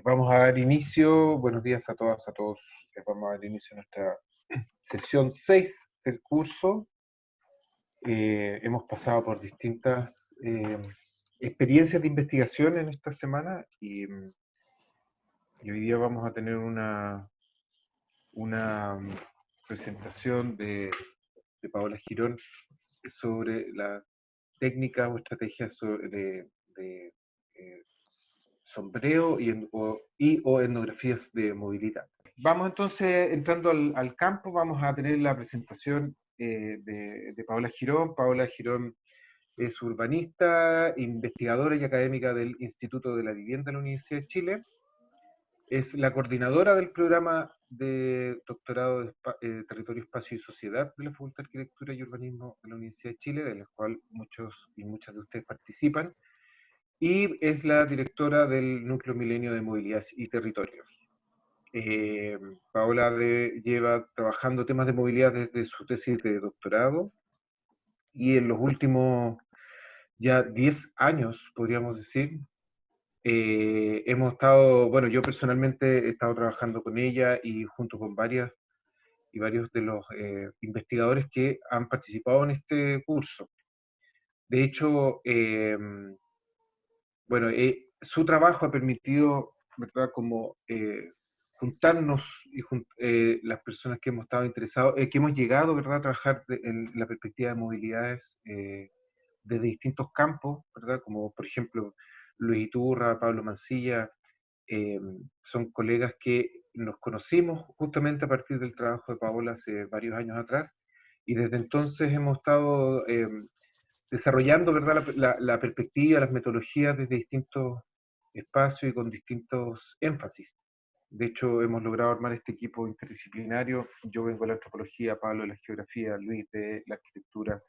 Vamos a dar inicio, buenos días a todas, a todos. Vamos a dar inicio a nuestra sesión 6 del curso. Hemos pasado por distintas experiencias de investigación en esta semana y hoy día vamos a tener una presentación de Paola Girón sobre la técnica o estrategia de sombreo o etnografías de movilidad. Vamos entonces entrando al campo, vamos a tener la presentación de Paola Girón. Paola Girón es urbanista, investigadora y académica del Instituto de la Vivienda de la Universidad de Chile. Es la coordinadora del programa de doctorado de Territorio, Espacio y Sociedad de la Facultad de Arquitectura y Urbanismo de la Universidad de Chile, de la cual muchos y muchas de ustedes participan. Y es la directora del Núcleo Milenio de Movilidad y Territorios. Paola lleva trabajando temas de movilidad desde su tesis de doctorado y en los últimos ya 10 años, podríamos decir, hemos estado, bueno, yo personalmente he estado trabajando con ella y junto con varios de los investigadores que han participado en este curso. De hecho, bueno, su trabajo ha permitido, ¿verdad?, como juntarnos y las personas que hemos estado interesados, que hemos llegado, ¿verdad?, a trabajar en la perspectiva de movilidades desde distintos campos, ¿verdad?, como por ejemplo Luis Iturra, Pablo Mancilla, son colegas que nos conocimos justamente a partir del trabajo de Paola hace varios años atrás, y desde entonces hemos estado desarrollando, ¿verdad?, la perspectiva, las metodologías desde distintos espacios y con distintos énfasis. De hecho, hemos logrado armar este equipo interdisciplinario. Yo vengo de la antropología, Pablo de la geografía, Luis de la arquitectura.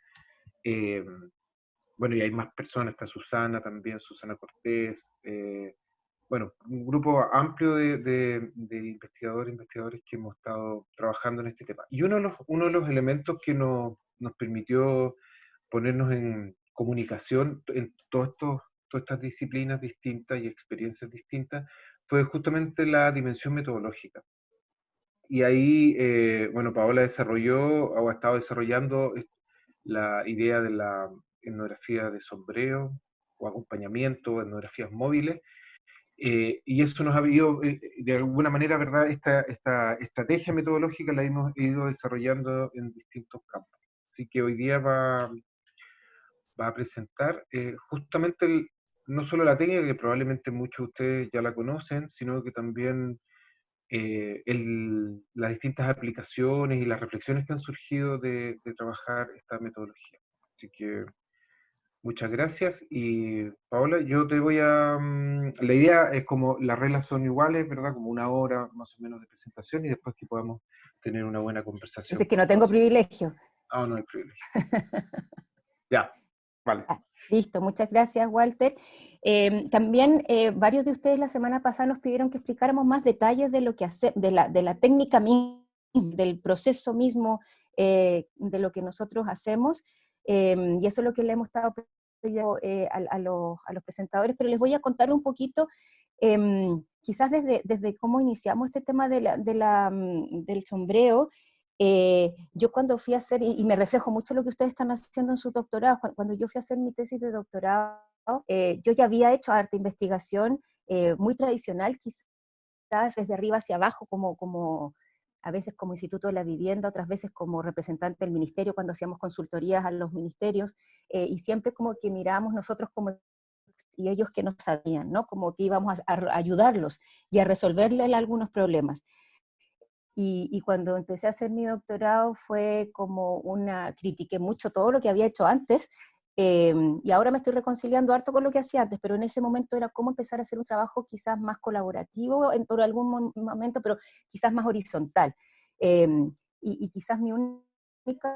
Bueno, y hay más personas, está Susana también, Susana Cortés. Bueno, un grupo amplio de investigadores que hemos estado trabajando en este tema. Y uno de los elementos que nos permitió ponernos en comunicación en todas estas disciplinas distintas y experiencias distintas, fue justamente la dimensión metodológica. Y ahí, bueno, Paola desarrolló o ha estado desarrollando la idea de la etnografía de sombreo o acompañamiento, etnografías móviles, y eso nos ha ido, de alguna manera, ¿verdad?, esta estrategia metodológica la hemos ido desarrollando en distintos campos. Así que hoy día va a presentar justamente no solo la técnica, que probablemente muchos de ustedes ya la conocen, sino que también las distintas aplicaciones y las reflexiones que han surgido de trabajar esta metodología. Así que muchas gracias. Y Paola, yo te voy a... la idea es como las reglas son iguales, ¿verdad? Como una hora más o menos de presentación y después que podamos tener una buena conversación Dices que con no todos tengo ustedes. privilegio. Ah, no hay privilegio. Ya, vale. Listo, muchas gracias, Walter. También varios de ustedes la semana pasada nos pidieron que explicáramos más detalles de lo que de la técnica misma, del proceso mismo, de lo que nosotros hacemos, y eso es lo que le hemos estado pidiendo a los presentadores, pero les voy a contar un poquito, quizás desde cómo iniciamos este tema del sombreo. Yo cuando fui a hacer, y me reflejo mucho lo que ustedes están haciendo en sus doctorados, cuando yo fui a hacer mi tesis de doctorado, yo ya había hecho arte investigación muy tradicional, quizás desde arriba hacia abajo, como a veces como Instituto de la Vivienda, otras veces como representante del ministerio, cuando hacíamos consultorías a los ministerios, y siempre como que mirábamos nosotros como y ellos que no sabían, ¿no? Como que íbamos a ayudarlos y a resolverles algunos problemas. Y cuando empecé a hacer mi doctorado fue como critiqué mucho todo lo que había hecho antes, y ahora me estoy reconciliando harto con lo que hacía antes, pero en ese momento era cómo empezar a hacer un trabajo quizás más colaborativo por algún momento, pero quizás más horizontal. Eh, y quizás mi única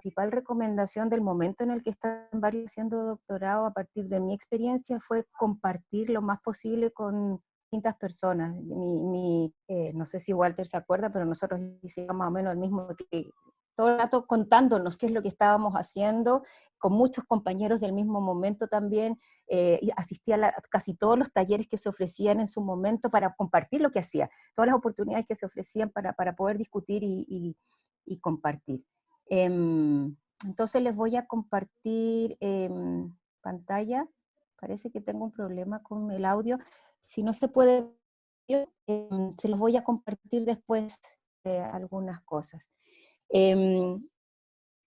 principal recomendación del momento en el que están varios haciendo doctorado a partir de mi experiencia fue compartir lo más posible con distintas personas. No sé si Walter se acuerda, pero nosotros hicimos más o menos el mismo todo el rato contándonos qué es lo que estábamos haciendo, con muchos compañeros del mismo momento también, y asistía a casi todos los talleres que se ofrecían en su momento para compartir lo que hacía, todas las oportunidades que se ofrecían para poder discutir y compartir. Entonces les voy a compartir pantalla. Parece que tengo un problema con el audio. Si no se puede, se los voy a compartir después algunas cosas.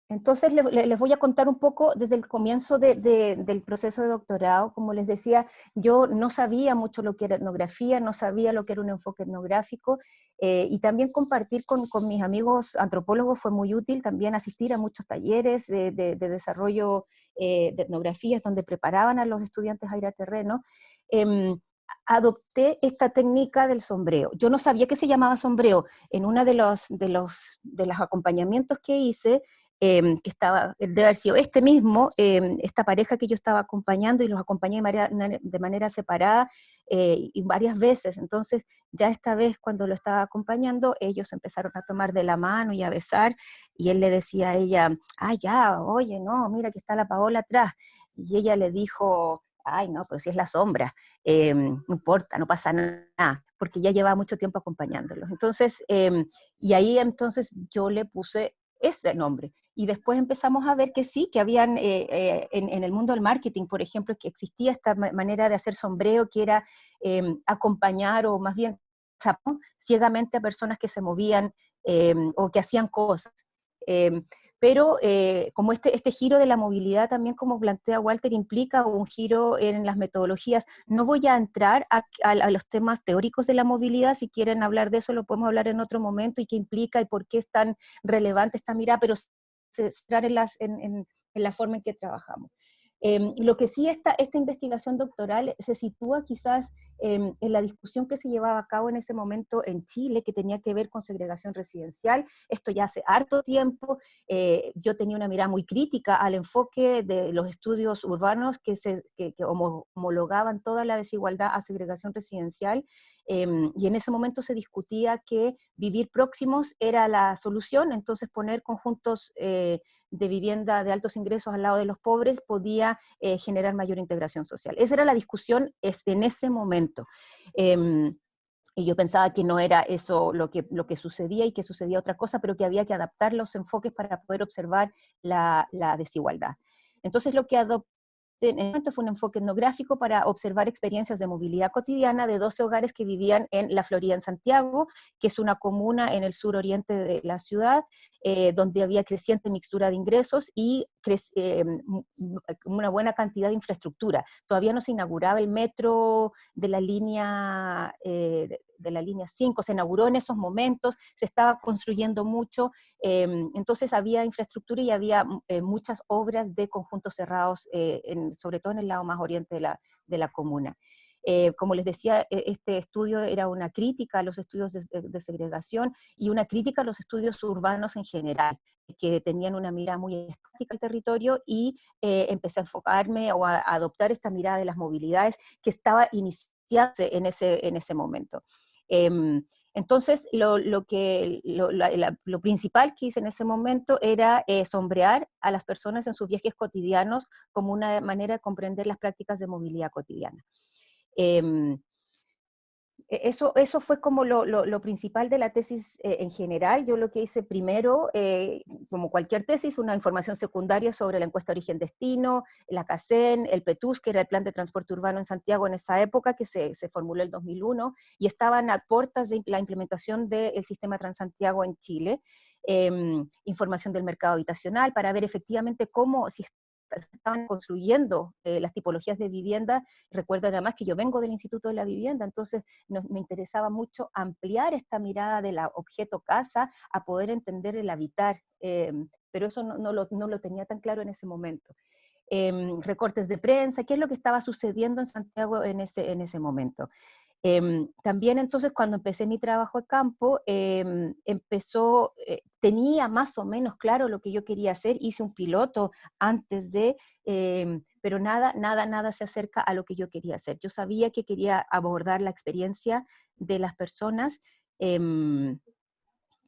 Entonces les voy a contar un poco desde el comienzo del proceso de doctorado. Como les decía, yo no sabía mucho lo que era etnografía, no sabía lo que era un enfoque etnográfico, y también compartir con mis amigos antropólogos fue muy útil, también asistir a muchos talleres de desarrollo de etnografías donde preparaban a los estudiantes a ir a terreno. Adopté esta técnica del sombreo. Yo no sabía que se llamaba sombreo. En uno de los acompañamientos que hice, que estaba, debe haber sido este mismo, esta pareja que yo estaba acompañando, y los acompañé de manera separada y varias veces. Entonces, ya esta vez cuando lo estaba acompañando, ellos empezaron a tomar de la mano y a besar, y él le decía a ella, ah, ya, oye, no, mira que está la Paola atrás. Y ella le dijo, ay, no, pero si es la sombra, no importa, no pasa nada, porque ya llevaba mucho tiempo acompañándolos. Entonces, y ahí entonces yo le puse ese nombre. Y después empezamos a ver que sí, que habían en el mundo del marketing, por ejemplo, que existía esta manera de hacer sombreo, que era acompañar o más bien ciegamente a personas que se movían o que hacían cosas. Eh, pero como este giro de la movilidad también, como plantea Walter, implica un giro en las metodologías. No voy a entrar a los temas teóricos de la movilidad. Si quieren hablar de eso lo podemos hablar en otro momento, y qué implica y por qué es tan relevante esta mirada, pero centrar en la forma en que trabajamos. Lo que sí, esta investigación doctoral se sitúa quizás en la discusión que se llevaba a cabo en ese momento en Chile, que tenía que ver con segregación residencial. Esto ya hace harto tiempo. Yo tenía una mirada muy crítica al enfoque de los estudios urbanos que homologaban toda la desigualdad a segregación residencial, y en ese momento se discutía que vivir próximos era la solución. Entonces poner conjuntos de vivienda de altos ingresos al lado de los pobres podía generar mayor integración social. Esa era la discusión en ese momento. Y yo pensaba que no era eso lo que sucedía, y que sucedía otra cosa, pero que había que adaptar los enfoques para poder observar la desigualdad. Entonces lo que adopté en el momento fue un enfoque etnográfico para observar experiencias de movilidad cotidiana de 12 hogares que vivían en La Florida, en Santiago, que es una comuna en el suroriente de la ciudad, donde había creciente mixtura de ingresos y una buena cantidad de infraestructura. Todavía no se inauguraba el metro de la línea 5, se inauguró en esos momentos, se estaba construyendo mucho, entonces había infraestructura y había muchas obras de conjuntos cerrados, sobre todo en el lado más oriente de la comuna. Como les decía, este estudio era una crítica a los estudios de segregación y una crítica a los estudios urbanos en general, que tenían una mirada muy estática al territorio, y empecé a enfocarme o a adoptar esta mirada de las movilidades que estaba iniciándose en ese momento. Entonces, lo principal que hice en ese momento era sombrear a las personas en sus viajes cotidianos como una manera de comprender las prácticas de movilidad cotidiana. Eso fue como lo principal de la tesis en general. Yo lo que hice primero, como cualquier tesis, una información secundaria sobre la encuesta origen-destino, la CACEN, el PETUS, que era el Plan de Transporte Urbano en Santiago en esa época, que se formuló en el 2001, y estaban a puertas de la implementación del sistema Transantiago en Chile. Información del mercado habitacional para ver efectivamente cómo, si estaban construyendo las tipologías de vivienda. Recuerdo además que yo vengo del Instituto de la Vivienda, entonces me interesaba mucho ampliar esta mirada del objeto casa a poder entender el habitar, pero eso no lo tenía tan claro en ese momento. Recortes de prensa, qué es lo que estaba sucediendo en Santiago en ese momento. También entonces cuando empecé mi trabajo de campo, tenía más o menos claro lo que yo quería hacer, hice un piloto antes pero nada se acerca a lo que yo quería hacer. Yo sabía que quería abordar la experiencia de las personas,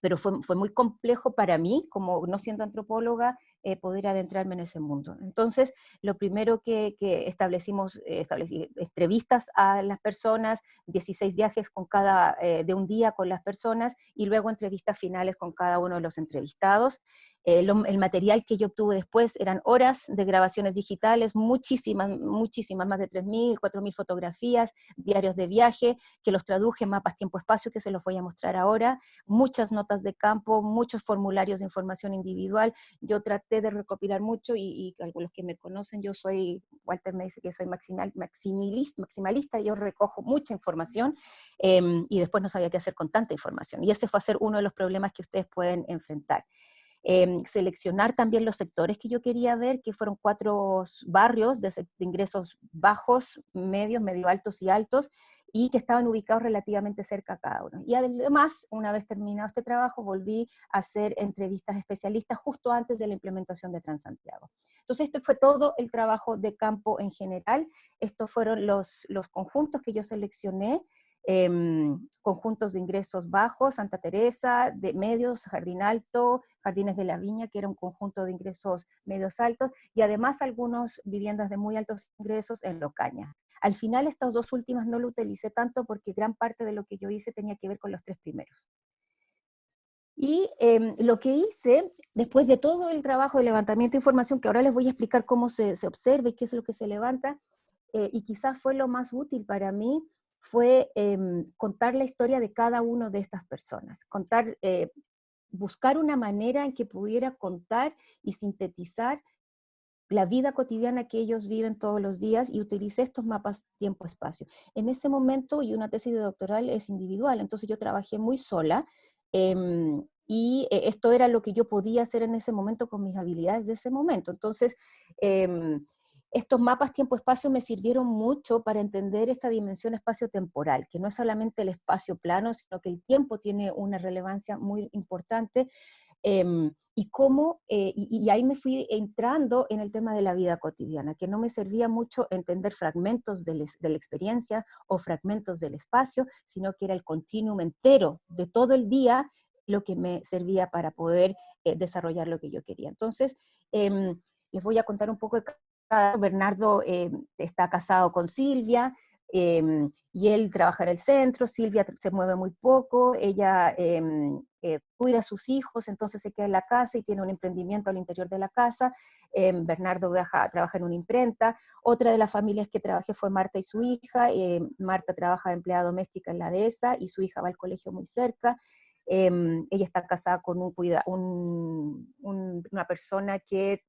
pero fue muy complejo para mí, como no siendo antropóloga, poder adentrarme en ese mundo. Entonces, lo primero que establecimos, establecí entrevistas a las personas, 16 viajes con de un día con las personas, y luego entrevistas finales con cada uno de los entrevistados. El material que yo obtuve después eran horas de grabaciones digitales, muchísimas, más de 3.000, 4.000 fotografías, diarios de viaje, que los traduje en mapas tiempo-espacio, que se los voy a mostrar ahora, muchas notas de campo, muchos formularios de información individual. Yo traté de recopilar mucho y algunos que me conocen, Walter me dice que soy maximalista, yo recojo mucha información y después no sabía qué hacer con tanta información. Y ese fue a ser uno de los problemas que ustedes pueden enfrentar. Seleccionar también los sectores que yo quería ver, que fueron 4 barrios de ingresos bajos, medios, medio altos y altos, y que estaban ubicados relativamente cerca a cada uno. Y además, una vez terminado este trabajo, volví a hacer entrevistas especialistas justo antes de la implementación de Transantiago. Entonces, este fue todo el trabajo de campo en general. Estos fueron los conjuntos que yo seleccioné. Conjuntos de ingresos bajos, Santa Teresa, de medios, Jardín Alto, Jardines de la Viña, que era un conjunto de ingresos medios altos, y además algunas viviendas de muy altos ingresos en Locaña. Al final estas 2 últimas no lo utilicé tanto porque gran parte de lo que yo hice tenía que ver con los 3 primeros. Y lo que hice, después de todo el trabajo de levantamiento de información, que ahora les voy a explicar cómo se observa y qué es lo que se levanta, y quizás fue lo más útil para mí, fue contar la historia de cada una de estas personas, buscar una manera en que pudiera contar y sintetizar la vida cotidiana que ellos viven todos los días, y utilicé estos mapas tiempo-espacio. En ese momento, y una tesis de doctoral es individual, entonces yo trabajé muy sola, esto era lo que yo podía hacer en ese momento con mis habilidades de ese momento. Entonces, estos mapas tiempo-espacio me sirvieron mucho para entender esta dimensión espacio-temporal, que no es solamente el espacio plano, sino que el tiempo tiene una relevancia muy importante. Y ahí me fui entrando en el tema de la vida cotidiana, que no me servía mucho entender fragmentos de la experiencia o fragmentos del espacio, sino que era el continuum entero de todo el día lo que me servía para poder desarrollar lo que yo quería. Entonces, les voy a contar un poco de cada. Bernardo está casado con Silvia, y él trabaja en el centro. Silvia se mueve muy poco, ella cuida a sus hijos, entonces se queda en la casa y tiene un emprendimiento al interior de la casa. Bernardo trabaja en una imprenta. Otra de las familias que trabajé fue Marta y su hija. Marta trabaja de empleada doméstica en la dehesa y su hija va al colegio muy cerca. Ella está casada con una persona que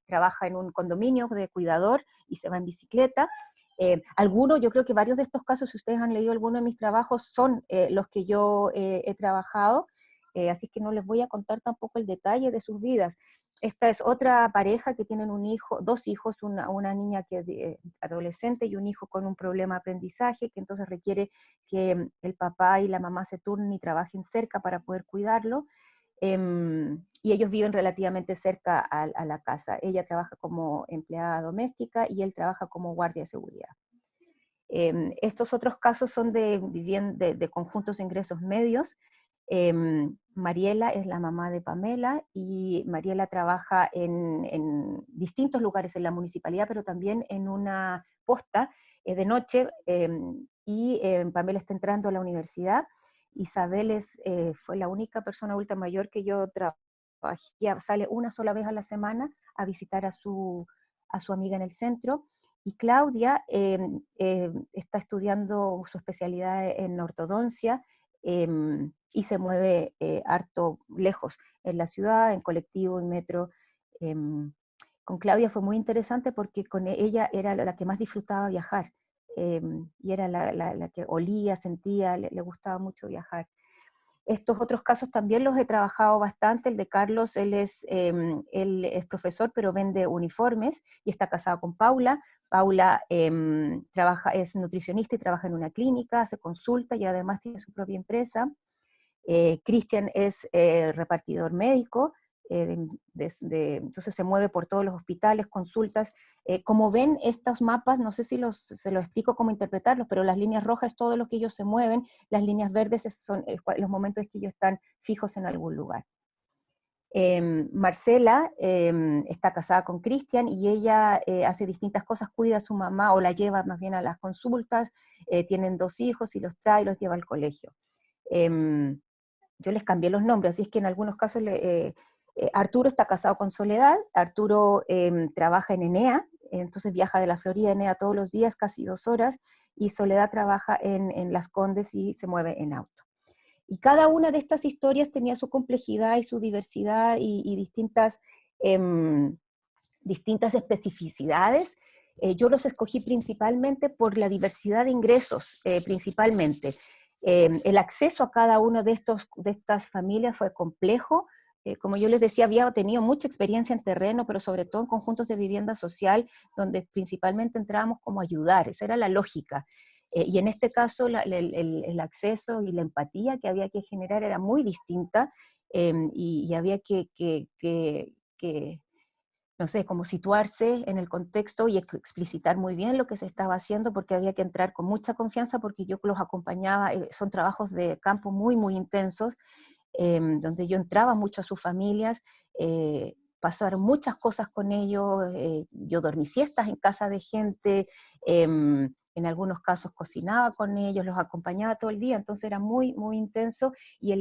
trabaja en un condominio de cuidador y se va en bicicleta. Yo creo que varios de estos casos, si ustedes han leído alguno de mis trabajos, son los que yo he trabajado, así que no les voy a contar tampoco el detalle de sus vidas. Esta es otra pareja que tienen 2 hijos, una niña que es adolescente y un hijo con un problema de aprendizaje, que entonces requiere que el papá y la mamá se turnen y trabajen cerca para poder cuidarlo. Y ellos viven relativamente cerca a la casa. Ella trabaja como empleada doméstica y él trabaja como guardia de seguridad. Estos otros casos son de conjuntos de ingresos medios. Mariela es la mamá de Pamela, y Mariela trabaja en distintos lugares en la municipalidad, pero también en una posta de noche, y Pamela está entrando a la universidad. Isabel fue la única persona adulta mayor que yo trabajé, sale una sola vez a la semana a visitar a su amiga en el centro. Y Claudia está estudiando su especialidad en ortodoncia, y se mueve harto lejos, en la ciudad, en colectivo, en metro. Con Claudia fue muy interesante porque con ella era la que más disfrutaba viajar, y era la que olía, sentía, le gustaba mucho viajar. Estos otros casos también los he trabajado bastante. El de Carlos, él es profesor, pero vende uniformes y está casado con Paula. Paula es nutricionista y trabaja en una clínica, hace consulta y además tiene su propia empresa. Cristian es repartidor médico, entonces se mueve por todos los hospitales, consultas. Como ven estos mapas, no sé si se los explico cómo interpretarlos, pero las líneas rojas es todo lo que ellos se mueven, las líneas verdes son los momentos que ellos están fijos en algún lugar. Marcela está casada con Cristian y ella hace distintas cosas, cuida a su mamá o la lleva más bien a las consultas, tienen 2 hijos y los trae y los lleva al colegio. Yo les cambié los nombres, así es que en algunos casos Arturo está casado con Soledad, Arturo trabaja en Enea, entonces viaja de la Florida a Enea todos los días, casi 2 horas, y Soledad trabaja en Las Condes y se mueve en auto. Y cada una de estas historias tenía su complejidad y su diversidad y distintas especificidades. Yo los escogí principalmente por la diversidad de ingresos, principalmente. El acceso a cada una de estas familias fue complejo. Como yo les decía, había tenido mucha experiencia en terreno, pero sobre todo en conjuntos de vivienda social, donde principalmente entrábamos como a ayudar, esa era la lógica. Y en este caso el acceso y la empatía que había que generar era muy distinta, y había que no sé, como situarse en el contexto y explicitar muy bien lo que se estaba haciendo, porque había que entrar con mucha confianza, porque yo los acompañaba, son trabajos de campo muy, muy intensos, donde yo entraba mucho a sus familias, pasaron muchas cosas con ellos, yo dormí siestas en casa de gente, en algunos casos cocinaba con ellos, los acompañaba todo el día, entonces era muy, muy intenso y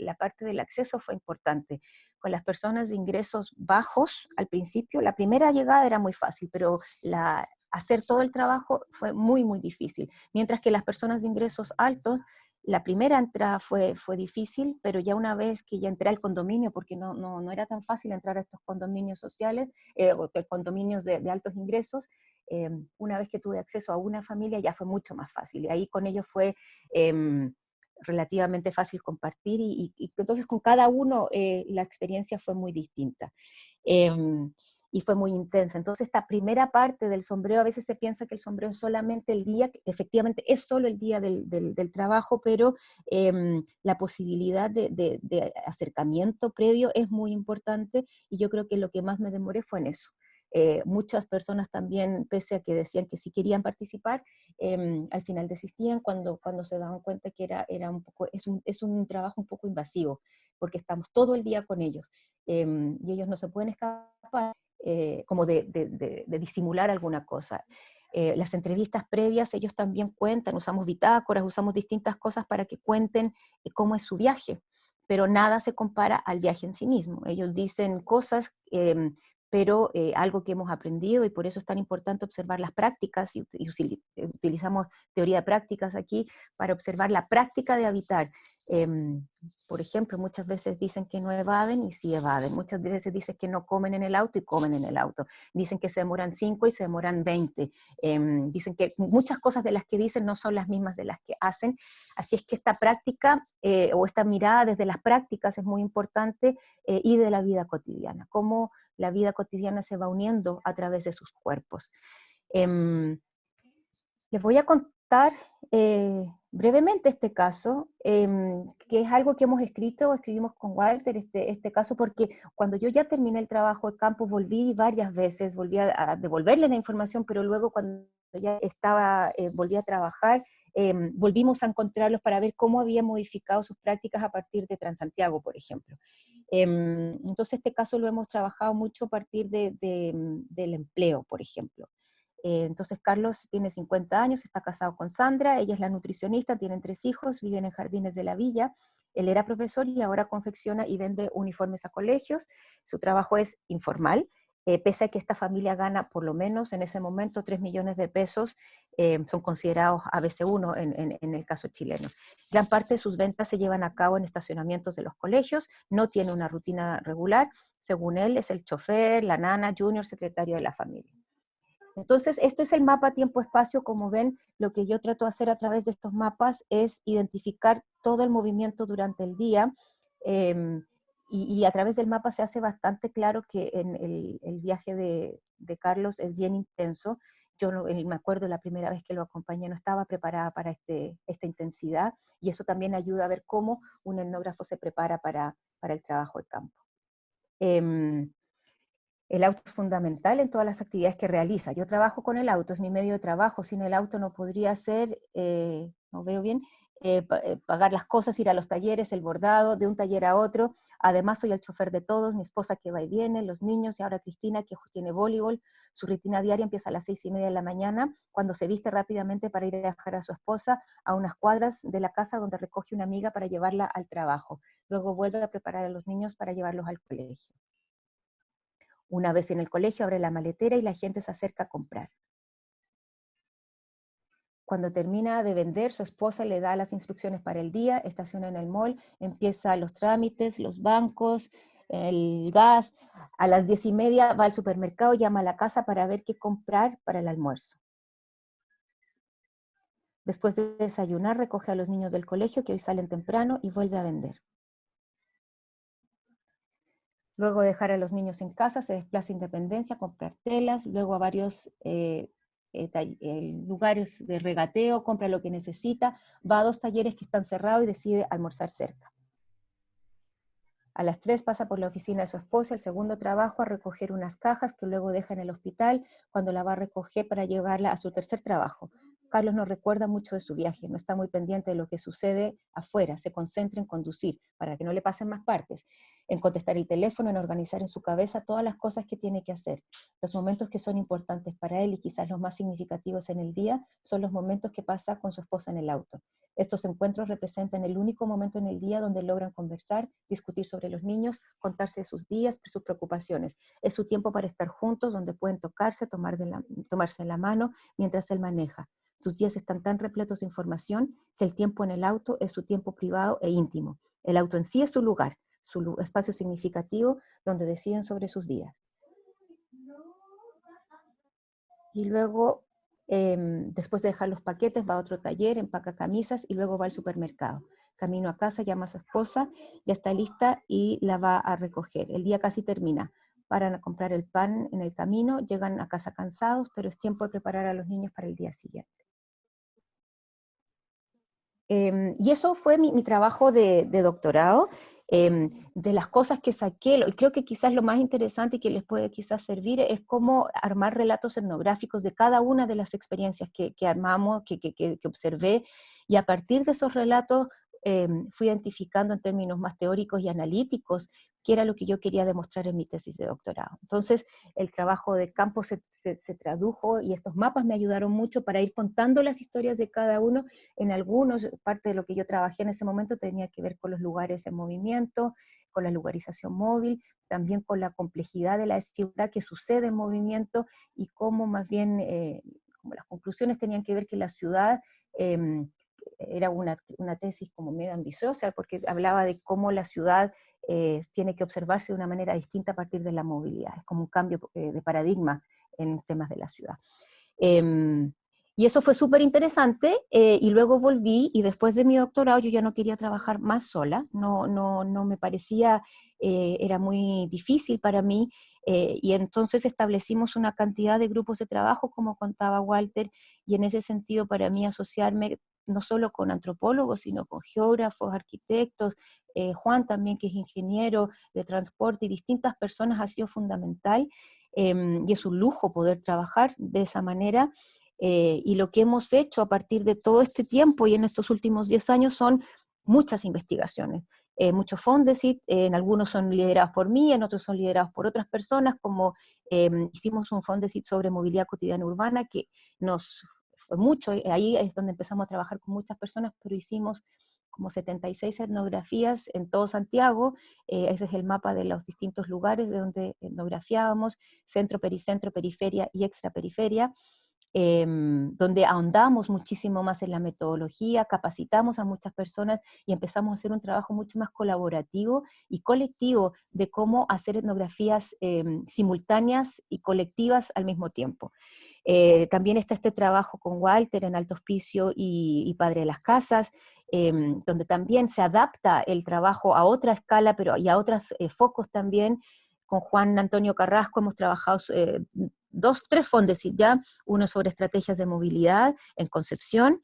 la parte del acceso fue importante. Con las personas de ingresos bajos, al principio, la primera llegada era muy fácil, pero hacer todo el trabajo fue muy, muy difícil. Mientras que las personas de ingresos altos, la primera entrada fue difícil, pero ya una vez que ya entré al condominio, porque no era tan fácil entrar a estos condominios sociales, o condominios de altos ingresos, una vez que tuve acceso a una familia ya fue mucho más fácil. Y ahí con ellos fue relativamente fácil compartir y entonces con cada uno la experiencia fue muy distinta. Y fue muy intensa. Entonces esta primera parte del sombreo, a veces se piensa que el sombreo es solamente el día, efectivamente es solo el día del trabajo, pero la posibilidad de acercamiento previo es muy importante y yo creo que lo que más me demoré fue en eso. Muchas personas también, pese a que decían que sí querían participar, al final desistían cuando se daban cuenta que era un poco, es un trabajo un poco invasivo, porque estamos todo el día con ellos, y ellos no se pueden escapar como de disimular alguna cosa. Las entrevistas previas, ellos también cuentan, usamos bitácoras, usamos distintas cosas para que cuenten cómo es su viaje, pero nada se compara al viaje en sí mismo. Ellos dicen cosas, pero algo que hemos aprendido y por eso es tan importante observar las prácticas y utilizamos teoría de prácticas aquí para observar la práctica de habitar. Por ejemplo, muchas veces dicen que no evaden y sí evaden, muchas veces dicen que no comen en el auto y comen en el auto, dicen que se demoran 5 y se demoran 20, dicen que muchas cosas de las que dicen no son las mismas de las que hacen, así es que esta práctica o esta mirada desde las prácticas es muy importante y de la vida cotidiana, cómo la vida cotidiana se va uniendo a través de sus cuerpos. Les voy a contar brevemente este caso, que es algo que hemos escribimos con Walter, este caso, porque cuando yo ya terminé el trabajo de campo, volví varias veces, volví a devolverle la información, pero luego cuando ya volví a trabajar, volvimos a encontrarlos para ver cómo había modificado sus prácticas a partir de Transantiago, por ejemplo. Entonces este caso lo hemos trabajado mucho a partir del empleo, por ejemplo. Entonces Carlos tiene 50 años, está casado con Sandra, ella es la nutricionista, tienen 3 hijos, viven en Jardines de la Villa, él era profesor y ahora confecciona y vende uniformes a colegios, su trabajo es informal, pese a que esta familia gana por lo menos en ese momento 3 millones de pesos, son considerados ABC1 en el caso chileno. Gran parte de sus ventas se llevan a cabo en estacionamientos de los colegios, no tiene una rutina regular, según él es el chofer, la nana, junior, secretario de la familia. Entonces, este es el mapa tiempo-espacio. Como ven, lo que yo trato de hacer a través de estos mapas es identificar todo el movimiento durante el día, eh, y a través del mapa se hace bastante claro que en el viaje de Carlos es bien intenso. Yo me acuerdo la primera vez que lo acompañé, no estaba preparada para esta intensidad, y eso también ayuda a ver cómo un etnógrafo se prepara para el trabajo de campo. El auto es fundamental en todas las actividades que realiza. Yo trabajo con el auto, es mi medio de trabajo. Sin el auto no podría hacer, no veo bien, pagar las cosas, ir a los talleres, el bordado, de un taller a otro. Además soy el chofer de todos, mi esposa que va y viene, los niños, y ahora Cristina que tiene voleibol. Su rutina diaria empieza a las 6:30 de la mañana, cuando se viste rápidamente para ir a dejar a su esposa a unas cuadras de la casa donde recoge una amiga para llevarla al trabajo. Luego vuelve a preparar a los niños para llevarlos al colegio. Una vez en el colegio abre la maletera y la gente se acerca a comprar. Cuando termina de vender, su esposa le da las instrucciones para el día, estaciona en el mall, empieza los trámites, los bancos, el gas. A las 10:30 va al supermercado, llama a la casa para ver qué comprar para el almuerzo. Después de desayunar, recoge a los niños del colegio que hoy salen temprano y vuelve a vender. Luego de dejar a los niños en casa, se desplaza a Independencia a comprar telas, luego a varios lugares de regateo, compra lo que necesita, va a 2 talleres que están cerrados y decide almorzar cerca. A las 3 pasa por la oficina de su esposa, el segundo trabajo, a recoger unas cajas que luego deja en el hospital cuando la va a recoger para llevarla a su tercer trabajo. Carlos no recuerda mucho de su viaje, no está muy pendiente de lo que sucede afuera, se concentra en conducir para que no le pasen más partes, en contestar el teléfono, en organizar en su cabeza todas las cosas que tiene que hacer. Los momentos que son importantes para él y quizás los más significativos en el día son los momentos que pasa con su esposa en el auto. Estos encuentros representan el único momento en el día donde logran conversar, discutir sobre los niños, contarse de sus días, sus preocupaciones. Es su tiempo para estar juntos, donde pueden tocarse, tomarse la mano mientras él maneja. Sus días están tan repletos de información que el tiempo en el auto es su tiempo privado e íntimo. El auto en sí es su lugar, su espacio significativo donde deciden sobre sus días. Y luego, después de dejar los paquetes, va a otro taller, empaca camisas y luego va al supermercado. Camino a casa, llama a su esposa, ya está lista y la va a recoger. El día casi termina. Paran a comprar el pan en el camino, llegan a casa cansados, pero es tiempo de preparar a los niños para el día siguiente. Y eso fue mi trabajo de doctorado. De las cosas que saqué, y creo que quizás lo más interesante y que les puede quizás servir es cómo armar relatos etnográficos de cada una de las experiencias que armamos, que observé, y a partir de esos relatos fui identificando en términos más teóricos y analíticos qué era lo que yo quería demostrar en mi tesis de doctorado. Entonces, el trabajo de campo se tradujo y estos mapas me ayudaron mucho para ir contando las historias de cada uno. En algunos, parte de lo que yo trabajé en ese momento tenía que ver con los lugares en movimiento, con la lugarización móvil, también con la complejidad de la ciudad que sucede en movimiento y cómo más bien, como las conclusiones tenían que ver que la ciudad era una tesis como medio ambiciosa, porque hablaba de cómo la ciudad tiene que observarse de una manera distinta a partir de la movilidad. Es como un cambio de paradigma en temas de la ciudad. Y eso fue súper interesante, y luego volví, y después de mi doctorado yo ya no quería trabajar más sola, no me parecía, era muy difícil para mí, y entonces establecimos una cantidad de grupos de trabajo, como contaba Walter, y en ese sentido para mí asociarme no solo con antropólogos, sino con geógrafos, arquitectos, Juan también, que es ingeniero de transporte, y distintas personas, ha sido fundamental, y es un lujo poder trabajar de esa manera. Y lo que hemos hecho a partir de todo este tiempo y en estos últimos 10 años son muchas investigaciones, muchos Fondesit, en algunos son liderados por mí, en otros son liderados por otras personas, como hicimos un Fondesit sobre movilidad cotidiana urbana, que nos fue mucho, ahí es donde empezamos a trabajar con muchas personas, pero hicimos como 76 etnografías en todo Santiago. Ese es el mapa de los distintos lugares de donde etnografiábamos, centro, pericentro, periferia y extraperiferia, donde ahondamos muchísimo más en la metodología, capacitamos a muchas personas y empezamos a hacer un trabajo mucho más colaborativo y colectivo de cómo hacer etnografías simultáneas y colectivas al mismo tiempo. También está este trabajo con Walter en Alto Hospicio y Padre de las Casas, donde también se adapta el trabajo a otra escala, pero y a otros focos también. Con Juan Antonio Carrasco hemos trabajado tres Fondesit ya, uno sobre estrategias de movilidad en Concepción,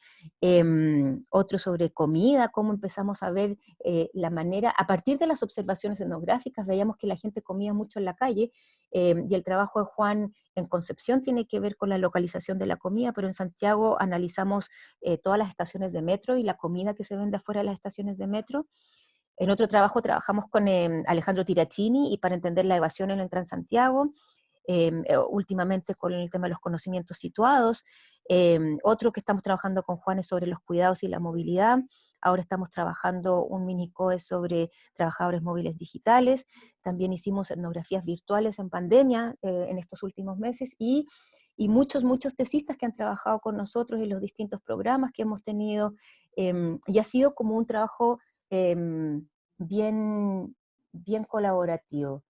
otro sobre comida, cómo empezamos a ver la manera, a partir de las observaciones etnográficas, veíamos que la gente comía mucho en la calle, y el trabajo de Juan en Concepción tiene que ver con la localización de la comida, pero en Santiago analizamos todas las estaciones de metro y la comida que se vende afuera de las estaciones de metro. En otro trabajo trabajamos con Alejandro Tirachini y para entender la evasión en el Transantiago, últimamente con el tema de los conocimientos situados. Otro que estamos trabajando con Juan es sobre los cuidados y la movilidad. Ahora estamos trabajando un mini COE sobre trabajadores móviles digitales. También hicimos etnografías virtuales en pandemia en estos últimos meses y muchos tesistas que han trabajado con nosotros en los distintos programas que hemos tenido. Y ha sido como un trabajo bien, bien colaborativo.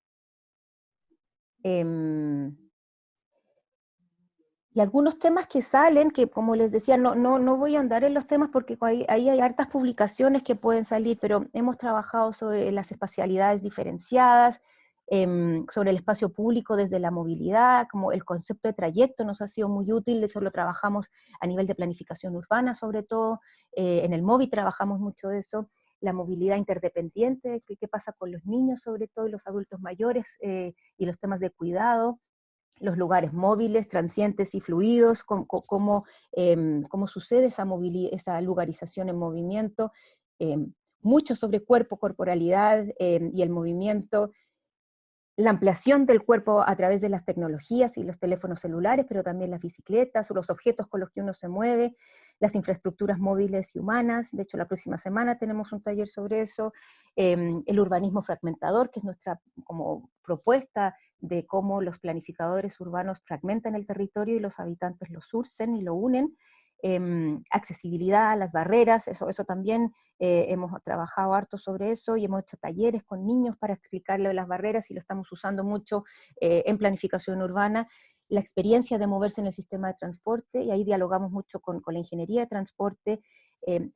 Y algunos temas que salen, que como les decía, no voy a andar en los temas porque ahí hay hartas publicaciones que pueden salir, pero hemos trabajado sobre las espacialidades diferenciadas, sobre el espacio público desde la movilidad, como el concepto de trayecto nos ha sido muy útil, de hecho lo trabajamos a nivel de planificación urbana sobre todo, en el MOVI trabajamos mucho de eso, la movilidad interdependiente, qué pasa con los niños sobre todo y los adultos mayores, y los temas de cuidado, los lugares móviles, transientes y fluidos, cómo sucede esa lugarización en movimiento, mucho sobre cuerpo, corporalidad y el movimiento, la ampliación del cuerpo a través de las tecnologías y los teléfonos celulares, pero también las bicicletas o los objetos con los que uno se mueve, las infraestructuras móviles y humanas. De hecho, la próxima semana tenemos un taller sobre eso. El urbanismo fragmentador, que es nuestra como propuesta de cómo los planificadores urbanos fragmentan el territorio y los habitantes lo surcen y lo unen. Accesibilidad, las barreras, eso también hemos trabajado harto sobre eso y hemos hecho talleres con niños para explicarles las barreras y lo estamos usando mucho en planificación urbana. La experiencia de moverse en el sistema de transporte, y ahí dialogamos mucho con la ingeniería de transporte,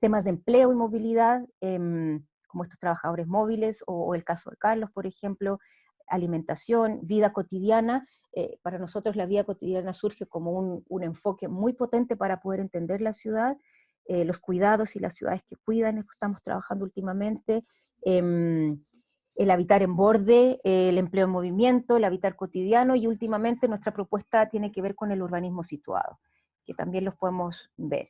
temas de empleo y movilidad, como estos trabajadores móviles, o el caso de Carlos, por ejemplo, alimentación, vida cotidiana. Para nosotros la vida cotidiana surge como un enfoque muy potente para poder entender la ciudad, los cuidados y las ciudades que cuidan, estamos trabajando últimamente, el habitar en borde, el empleo en movimiento, el habitar cotidiano, y últimamente nuestra propuesta tiene que ver con el urbanismo situado, que también los podemos ver.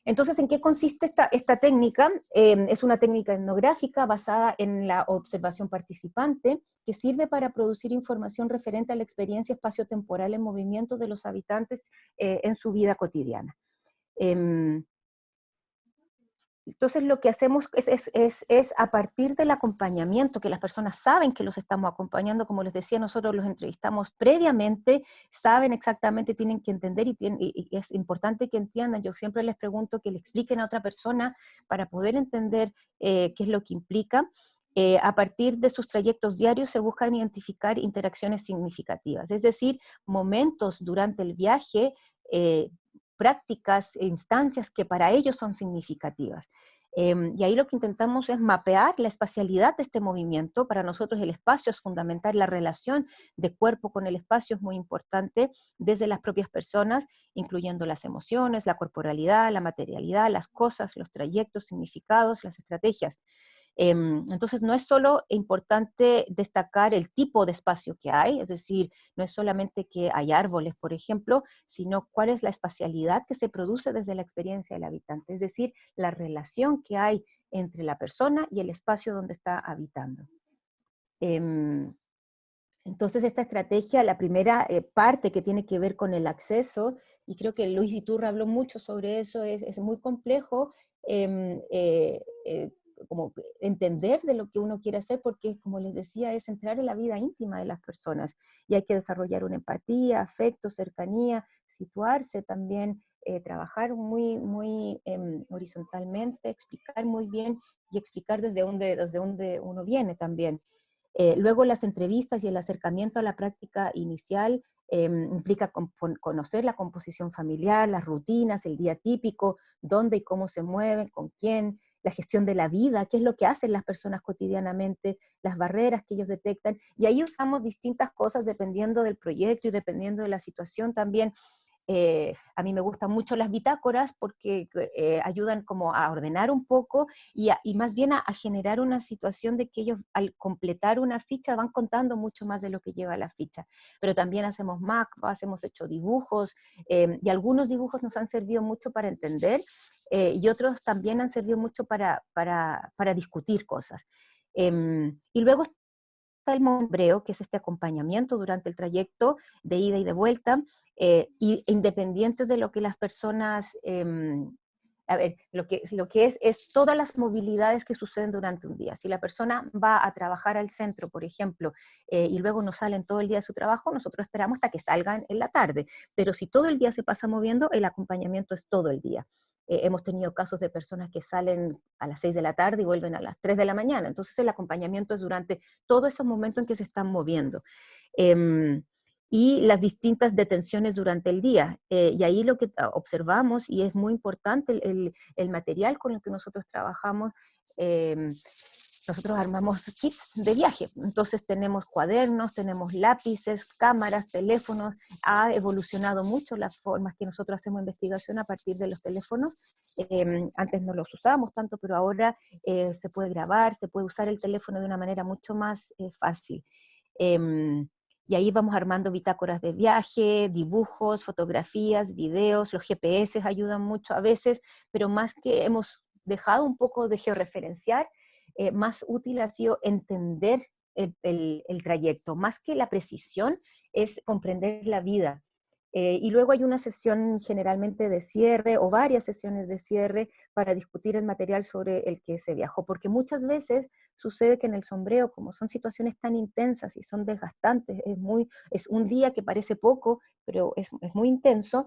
Entonces, ¿en qué consiste esta técnica? Es una técnica etnográfica basada en la observación participante, que sirve para producir información referente a la experiencia espaciotemporal en movimiento de los habitantes en su vida cotidiana. Entonces lo que hacemos es a partir del acompañamiento, que las personas saben que los estamos acompañando, como les decía, nosotros los entrevistamos previamente, saben exactamente, tienen que entender y es importante que entiendan. Yo siempre les pregunto que le expliquen a otra persona para poder entender qué es lo que implica. A partir de sus trayectos diarios se buscan identificar interacciones significativas, es decir, momentos durante el viaje, prácticas e instancias que para ellos son significativas. Y ahí lo que intentamos es mapear la espacialidad de este movimiento. Para nosotros el espacio es fundamental, la relación de cuerpo con el espacio es muy importante desde las propias personas, incluyendo las emociones, la corporalidad, la materialidad, las cosas, los trayectos, significados, las estrategias. Entonces no es solo importante destacar el tipo de espacio que hay, es decir, no es solamente que hay árboles, por ejemplo, sino cuál es la espacialidad que se produce desde la experiencia del habitante, es decir, la relación que hay entre la persona y el espacio donde está habitando. Entonces esta estrategia, la primera parte que tiene que ver con el acceso, y creo que Luis Iturra habló mucho sobre eso, es muy complejo como entender de lo que uno quiere hacer, porque como les decía, es entrar en la vida íntima de las personas, y hay que desarrollar una empatía, afecto, cercanía, situarse también, trabajar muy horizontalmente, explicar muy bien, y explicar desde dónde uno viene también. Luego las entrevistas y el acercamiento a la práctica inicial implica conocer la composición familiar, las rutinas, el día típico, dónde y cómo se mueven, con quién, la gestión de la vida, qué es lo que hacen las personas cotidianamente, las barreras que ellos detectan, y ahí usamos distintas cosas dependiendo del proyecto y dependiendo de la situación también. A mí me gustan mucho las bitácoras porque ayudan como a ordenar un poco y más bien a generar una situación de que ellos al completar una ficha van contando mucho más de lo que lleva la ficha. Pero también hacemos mapas, hemos hecho dibujos y algunos dibujos nos han servido mucho para entender y otros también han servido mucho para discutir cosas. Y luego está el mombreo, que es este acompañamiento durante el trayecto de ida y de vuelta, y independiente de lo que las personas, a ver, lo que es todas las movilidades que suceden durante un día. Si la persona va a trabajar al centro, por ejemplo, y luego no salen todo el día de su trabajo, nosotros esperamos hasta que salgan en la tarde. Pero si todo el día se pasa moviendo, el acompañamiento es todo el día. Hemos tenido casos de personas que salen a las 6 de la tarde y vuelven a las 3 de la mañana. Entonces el acompañamiento es durante todos esos momentos en que se están moviendo. Eh, y las distintas detenciones durante el día. Y ahí lo que observamos, y es muy importante el material con el que nosotros trabajamos, nosotros armamos kits de viaje, entonces tenemos cuadernos, tenemos lápices, cámaras, teléfonos, ha evolucionado mucho las formas que nosotros hacemos investigación a partir de los teléfonos, antes no los usábamos tanto, pero ahora se puede grabar, se puede usar el teléfono de una manera mucho más fácil. Y ahí vamos armando bitácoras de viaje, dibujos, fotografías, videos, los GPS ayudan mucho a veces, pero más que hemos dejado un poco de georreferenciar, más útil ha sido entender el trayecto, más que la precisión, es comprender la vida. Y luego hay una sesión generalmente de cierre o varias sesiones de cierre para discutir el material sobre el que se viajó, porque muchas veces sucede que en el sombreo, como son situaciones tan intensas y son desgastantes, es un día que parece poco, pero es muy intenso,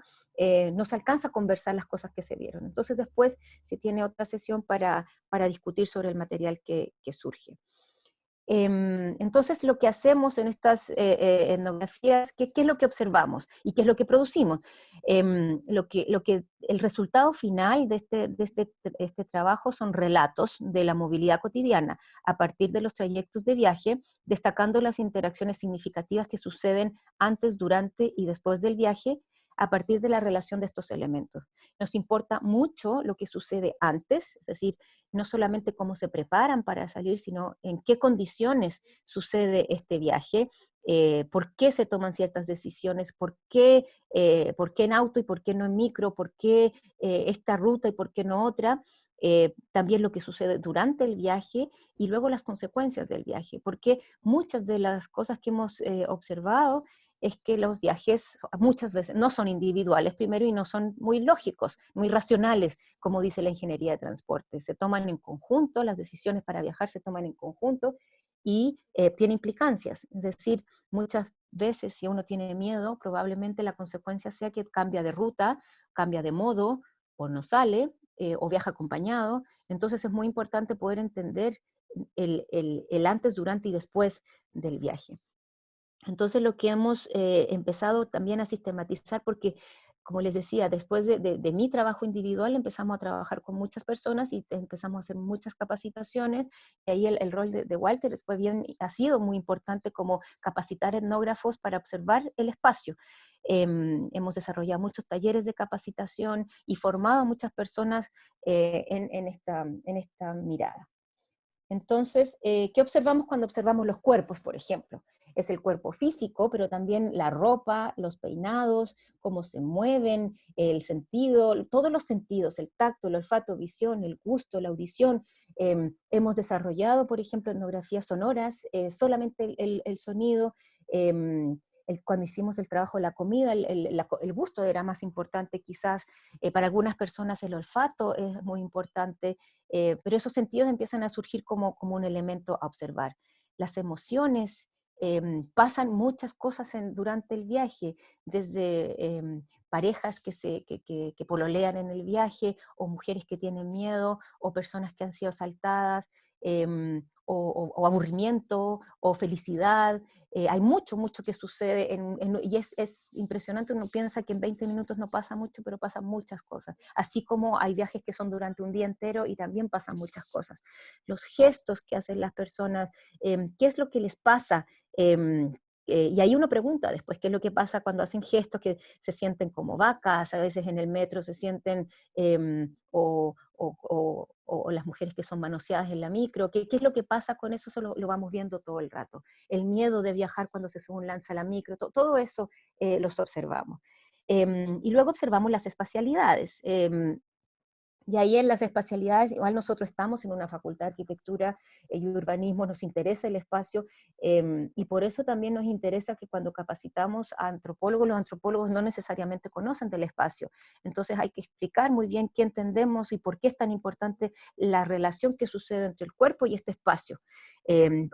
no se alcanza a conversar las cosas que se vieron. Entonces después se tiene otra sesión para discutir sobre el material que surge. Entonces, lo que hacemos en estas etnografías, ¿qué es lo que observamos y qué es lo que producimos? El resultado final de este trabajo son relatos de la movilidad cotidiana a partir de los trayectos de viaje, destacando las interacciones significativas que suceden antes, durante y después del viaje a partir de la relación de estos elementos. Nos importa mucho lo que sucede antes, es decir, no solamente cómo se preparan para salir, sino en qué condiciones sucede este viaje, por qué se toman ciertas decisiones, por qué en auto y por qué no en micro, por qué esta ruta y por qué no otra, también lo que sucede durante el viaje y luego las consecuencias del viaje, porque muchas de las cosas que hemos observado es que los viajes muchas veces no son individuales primero y no son muy lógicos, muy racionales, como dice la ingeniería de transporte. Se toman en conjunto, las decisiones para viajar se toman en conjunto y tiene implicancias. Es decir, muchas veces si uno tiene miedo, probablemente la consecuencia sea que cambia de ruta, cambia de modo, o no sale, o viaja acompañado. Entonces es muy importante poder entender el antes, durante y después del viaje. Entonces lo que hemos empezado también a sistematizar, porque como les decía, después de mi trabajo individual empezamos a trabajar con muchas personas y empezamos a hacer muchas capacitaciones, y ahí el rol de Walter ha sido muy importante como capacitar etnógrafos para observar el espacio. Hemos desarrollado muchos talleres de capacitación y formado a muchas personas en esta mirada. Entonces, ¿qué observamos cuando observamos los cuerpos, por ejemplo? Es el cuerpo físico, pero también la ropa, los peinados, cómo se mueven, el sentido, todos los sentidos, el tacto, el olfato, visión, el gusto, la audición. Hemos desarrollado, por ejemplo, etnografías sonoras, solamente el sonido. Cuando hicimos el trabajo de la comida, el gusto era más importante quizás. Para algunas personas el olfato es muy importante. Pero esos sentidos empiezan a surgir como un elemento a observar. Las emociones, pasan muchas cosas durante el viaje, desde parejas que pololean en el viaje, o mujeres que tienen miedo, o personas que han sido asaltadas. o aburrimiento, o felicidad. Hay mucho, mucho que sucede y es impresionante. Uno piensa que en 20 minutos no pasa mucho, pero pasan muchas cosas. Así como hay viajes que son durante un día entero y también pasan muchas cosas. Los gestos que hacen las personas, qué es lo que les pasa. Y ahí uno pregunta después qué es lo que pasa cuando hacen gestos que se sienten como vacas, a veces en el metro se sienten, o las mujeres que son manoseadas en la micro, qué es lo que pasa con eso. Eso lo vamos viendo todo el rato. El miedo de viajar cuando se sube un lanza a la micro, todo eso los observamos. Y luego observamos las espacialidades. Y ahí en las espacialidades, igual nosotros estamos en una facultad de arquitectura y urbanismo, nos interesa el espacio, y por eso también nos interesa que cuando capacitamos a antropólogos, los antropólogos no necesariamente conocen del espacio. Entonces hay que explicar muy bien qué entendemos y por qué es tan importante la relación que sucede entre el cuerpo y este espacio.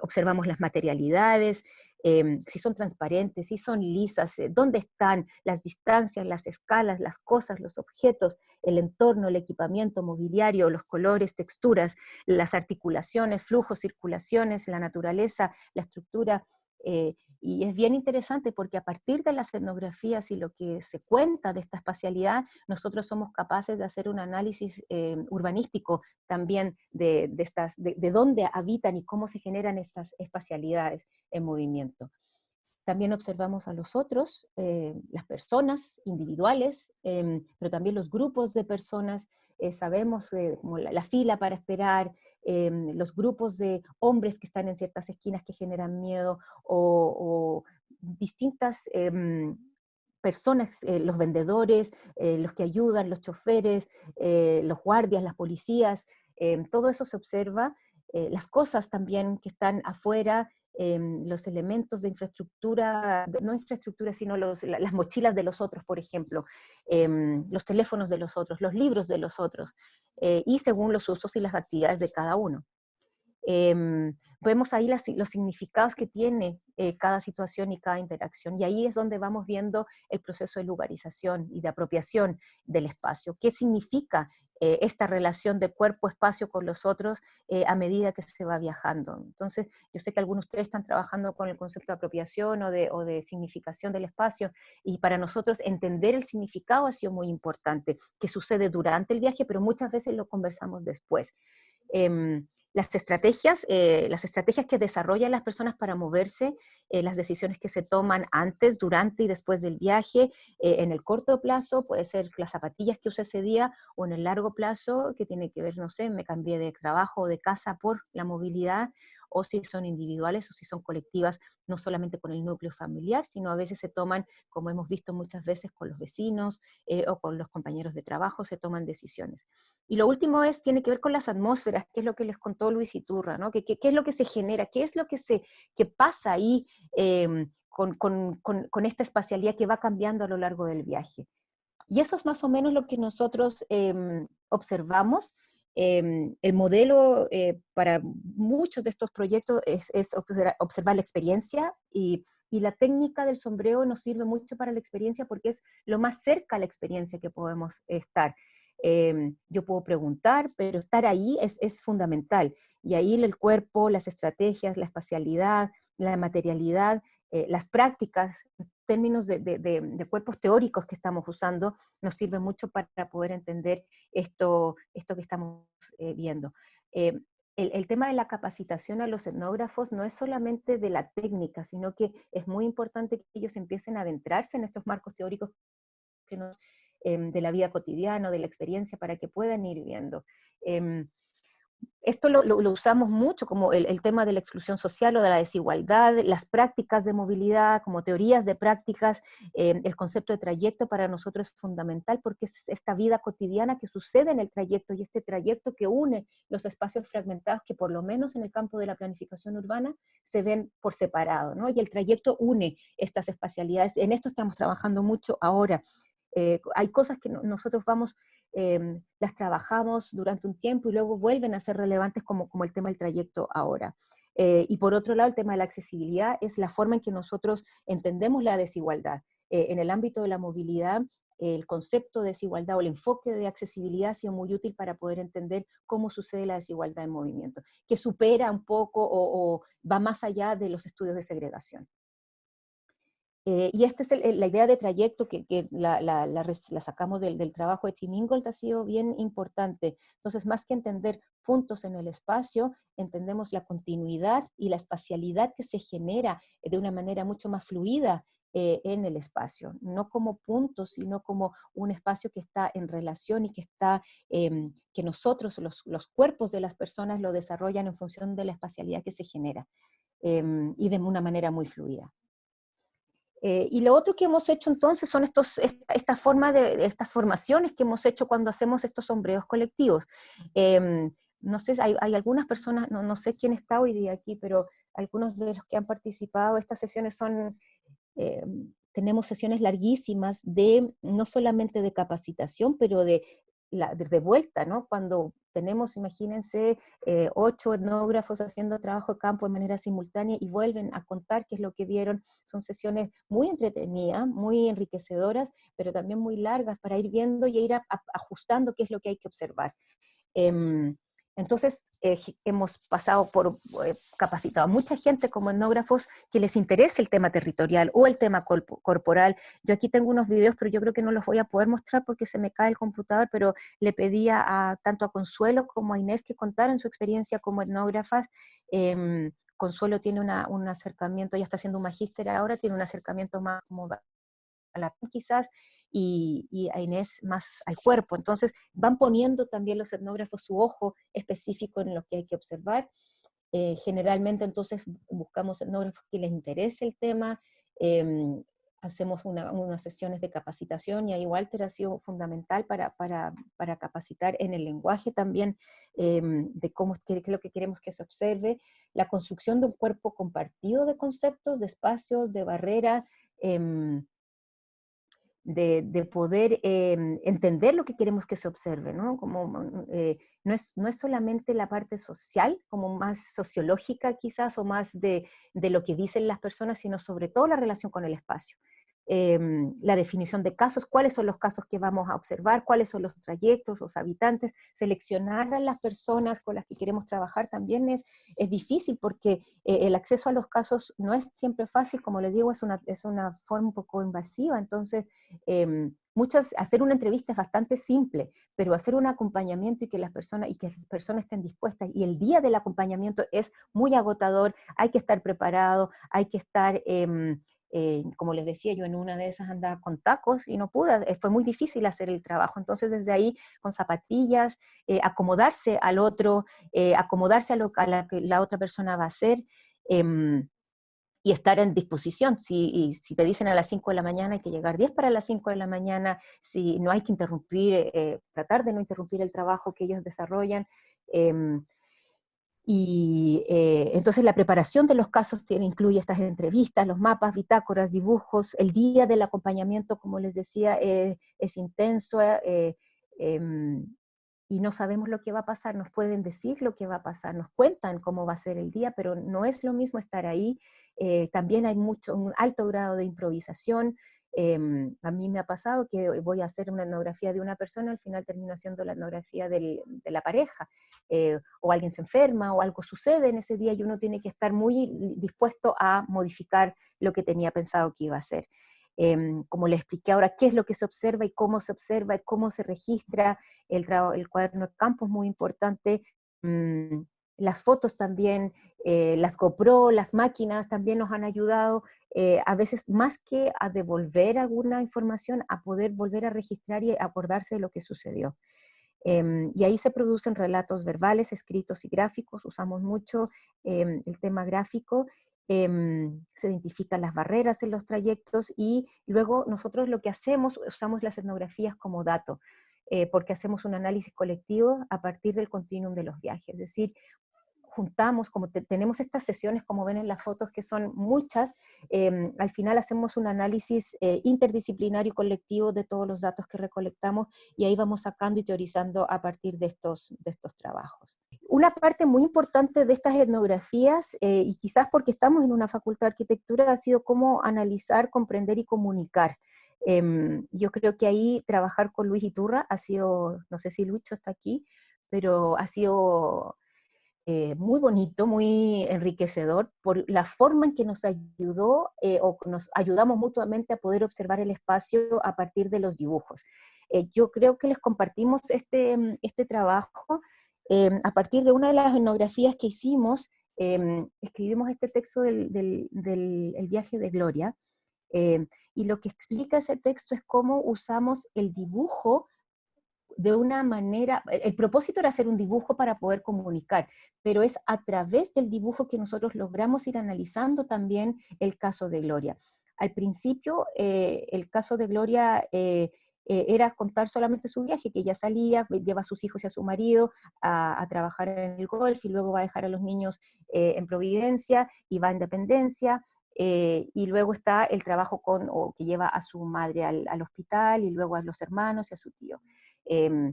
Observamos las materialidades, si son transparentes, si son lisas, dónde están las distancias, las escalas, las cosas, los objetos, el entorno, el equipamiento mobiliario, los colores, texturas, las articulaciones, flujos, circulaciones, la naturaleza, la estructura. Y es bien interesante porque a partir de las etnografías y lo que se cuenta de esta espacialidad, nosotros somos capaces de hacer un análisis urbanístico también de dónde habitan y cómo se generan estas espacialidades en movimiento. También observamos a los otros, las personas individuales, pero también los grupos de personas. Sabemos como la fila para esperar, los grupos de hombres que están en ciertas esquinas que generan miedo, o distintas personas, los vendedores, los que ayudan, los choferes, los guardias, las policías. Todo eso se observa. Las cosas también que están afuera, los elementos de infraestructura, no infraestructura, sino las mochilas de los otros, por ejemplo, los teléfonos de los otros, los libros de los otros, y según los usos y las actividades de cada uno. Vemos ahí los significados que tiene cada situación y cada interacción, y ahí es donde vamos viendo el proceso de lugarización y de apropiación del espacio. ¿Qué significa esta relación de cuerpo-espacio con los otros a medida que se va viajando? Entonces, yo sé que algunos de ustedes están trabajando con el concepto de apropiación o de significación del espacio, y para nosotros entender el significado ha sido muy importante, que sucede durante el viaje, pero muchas veces lo conversamos después. Las estrategias que desarrollan las personas para moverse, las decisiones que se toman antes, durante y después del viaje, en el corto plazo puede ser las zapatillas que usé ese día, o en el largo plazo que tiene que ver, no sé, me cambié de trabajo o de casa por la movilidad, o si son individuales o si son colectivas, no solamente con el núcleo familiar, sino a veces se toman, como hemos visto muchas veces, con los vecinos o con los compañeros de trabajo, se toman decisiones. Y lo último tiene que ver con las atmósferas, que es lo que les contó Luis Iturra, ¿no? ¿Qué es lo que se genera? ¿Qué es lo que pasa ahí con esta espacialidad que va cambiando a lo largo del viaje? Y eso es más o menos lo que nosotros observamos. El modelo para muchos de estos proyectos es observar la experiencia, y la técnica del sombrero nos sirve mucho para la experiencia porque es lo más cerca a la experiencia que podemos estar. Yo puedo preguntar, pero estar ahí es fundamental. Y ahí el cuerpo, las estrategias, la espacialidad, la materialidad, las prácticas, términos de cuerpos teóricos que estamos usando, nos sirve mucho para poder entender esto que estamos viendo. El tema de la capacitación a los etnógrafos no es solamente de la técnica, sino que es muy importante que ellos empiecen a adentrarse en estos marcos teóricos que nos, de la vida cotidiana, de la experiencia, para que puedan ir viendo. Esto lo usamos mucho como el tema de la exclusión social o de la desigualdad, las prácticas de movilidad como teorías de prácticas. El concepto de trayecto para nosotros es fundamental porque es esta vida cotidiana que sucede en el trayecto, y este trayecto que une los espacios fragmentados que por lo menos en el campo de la planificación urbana se ven por separado, ¿no? Y el trayecto une estas espacialidades. En esto estamos trabajando mucho ahora. Hay cosas que nosotros las trabajamos durante un tiempo y luego vuelven a ser relevantes como el tema del trayecto ahora. Y por otro lado, el tema de la accesibilidad es la forma en que nosotros entendemos la desigualdad. En el ámbito de la movilidad el concepto de desigualdad o el enfoque de accesibilidad ha sido muy útil para poder entender cómo sucede la desigualdad en movimiento, que supera un poco o va más allá de los estudios de segregación. Y esta es la idea de trayecto que la sacamos del trabajo de Tim Ingold, ha sido bien importante. Entonces, más que entender puntos en el espacio, entendemos la continuidad y la espacialidad que se genera de una manera mucho más fluida en el espacio, no como puntos, sino como un espacio que está en relación y que está, que nosotros, los cuerpos de las personas lo desarrollan en función de la espacialidad que se genera y de una manera muy fluida. Y lo otro que hemos hecho entonces son estas formaciones que hemos hecho cuando hacemos estos sombreos colectivos. No sé, hay algunas personas, no sé quién está hoy día aquí, pero algunos de los que han participado, estas sesiones son, tenemos sesiones larguísimas de, no solamente de capacitación, pero de vuelta, ¿no? Cuando tenemos, imagínense, 8 etnógrafos haciendo trabajo de campo de manera simultánea y vuelven a contar qué es lo que vieron. Son sesiones muy entretenidas, muy enriquecedoras, pero también muy largas para ir viendo y ir ajustando qué es lo que hay que observar. Entonces, hemos pasado capacitado a mucha gente como etnógrafos que les interesa el tema territorial o el tema corporal. Yo aquí tengo unos videos, pero yo creo que no los voy a poder mostrar porque se me cae el computador, pero le pedía tanto a Consuelo como a Inés que contaran su experiencia como etnógrafas. Consuelo tiene un acercamiento, ella está haciendo un magíster ahora, tiene un acercamiento más como a la quizás, y a Inés más al cuerpo. Entonces van poniendo también los etnógrafos su ojo específico en lo que hay que observar. Generalmente entonces buscamos etnógrafos que les interese el tema, hacemos unas sesiones de capacitación y ahí Walter ha sido fundamental para capacitar en el lenguaje también de qué es lo que queremos que se observe, la construcción de un cuerpo compartido de conceptos, de espacios, de barreras, de poder entender lo que queremos que se observe, ¿no? No es solamente la parte social, como más sociológica quizás, o más de lo que dicen las personas, sino sobre todo la relación con el espacio. La definición de casos, cuáles son los casos que vamos a observar, cuáles son los trayectos, los habitantes, seleccionar a las personas con las que queremos trabajar también es difícil porque el acceso a los casos no es siempre fácil, como les digo, es una forma un poco invasiva, entonces hacer una entrevista es bastante simple, pero hacer un acompañamiento y que las personas estén dispuestas, y el día del acompañamiento es muy agotador, hay que estar preparado, hay que estar... como les decía, yo en una de esas andaba con tacos y no pude, fue muy difícil hacer el trabajo, entonces desde ahí con zapatillas, acomodarse al otro, acomodarse a lo que la otra persona va a hacer, y estar en disposición. Si te dicen a las 5 de la mañana hay que llegar 10 para las 5 de la mañana, si no hay que interrumpir, tratar de no interrumpir el trabajo que ellos desarrollan. Entonces la preparación de los casos incluye estas entrevistas, los mapas, bitácoras, dibujos. El día del acompañamiento, como les decía, es intenso y no sabemos lo que va a pasar. Nos pueden decir lo que va a pasar, nos cuentan cómo va a ser el día, pero no es lo mismo estar ahí. También hay un alto grado de improvisación. A mí me ha pasado que voy a hacer una etnografía de una persona, al final termino haciendo la etnografía de la pareja, o alguien se enferma o algo sucede en ese día y uno tiene que estar muy dispuesto a modificar lo que tenía pensado que iba a hacer. Como les expliqué ahora, qué es lo que se observa y cómo se registra, el cuaderno de campo es muy importante, las fotos también, las GoPro, las máquinas también nos han ayudado, a veces más que a devolver alguna información, a poder volver a registrar y acordarse de lo que sucedió. Y ahí se producen relatos verbales, escritos y gráficos, usamos mucho el tema gráfico, se identifican las barreras en los trayectos y luego nosotros lo que hacemos, usamos las etnografías como dato, porque hacemos un análisis colectivo a partir del continuum de los viajes, es decir, juntamos, como tenemos estas sesiones, como ven en las fotos, que son muchas, al final hacemos un análisis interdisciplinario y colectivo de todos los datos que recolectamos y ahí vamos sacando y teorizando a partir de estos trabajos. Una parte muy importante de estas etnografías, y quizás porque estamos en una facultad de arquitectura, ha sido cómo analizar, comprender y comunicar. Yo creo que ahí trabajar con Luis Iturra ha sido, no sé si Lucho está aquí, pero ha sido muy bonito, muy enriquecedor por la forma en que nos ayudó o nos ayudamos mutuamente a poder observar el espacio a partir de los dibujos. Yo creo que les compartimos este trabajo a partir de una de las etnografías que hicimos. Escribimos este texto del el viaje de Gloria, y lo que explica ese texto es cómo usamos el dibujo de una manera. El propósito era hacer un dibujo para poder comunicar, pero es a través del dibujo que nosotros logramos ir analizando también el caso de Gloria. Al principio, el caso de Gloria era contar solamente su viaje, que ella salía, lleva a sus hijos y a su marido a trabajar en el golf, y luego va a dejar a los niños en Providencia, y va a Independencia, y luego está el trabajo o que lleva a su madre al hospital, y luego a los hermanos y a su tío. Eh,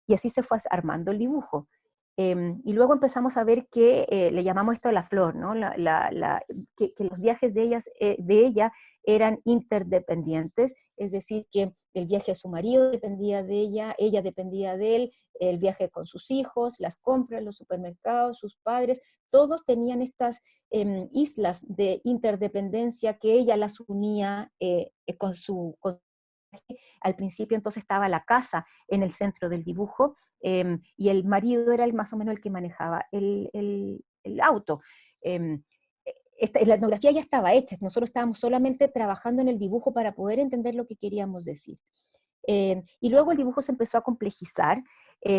y así se fue armando el dibujo. Y luego empezamos a ver que le llamamos esto la flor, ¿no? Que los viajes de ella eran interdependientes, es decir, que el viaje a su marido dependía de ella dependía de él, el viaje con sus hijos, las compras, los supermercados, sus padres, todos tenían estas islas de interdependencia que ella las unía con al principio entonces estaba la casa en el centro del dibujo, y el marido era más o menos el que manejaba el auto. Eh, la etnografía ya estaba hecha, nosotros estábamos solamente trabajando en el dibujo para poder entender lo que queríamos decir. Y luego el dibujo se empezó a complejizar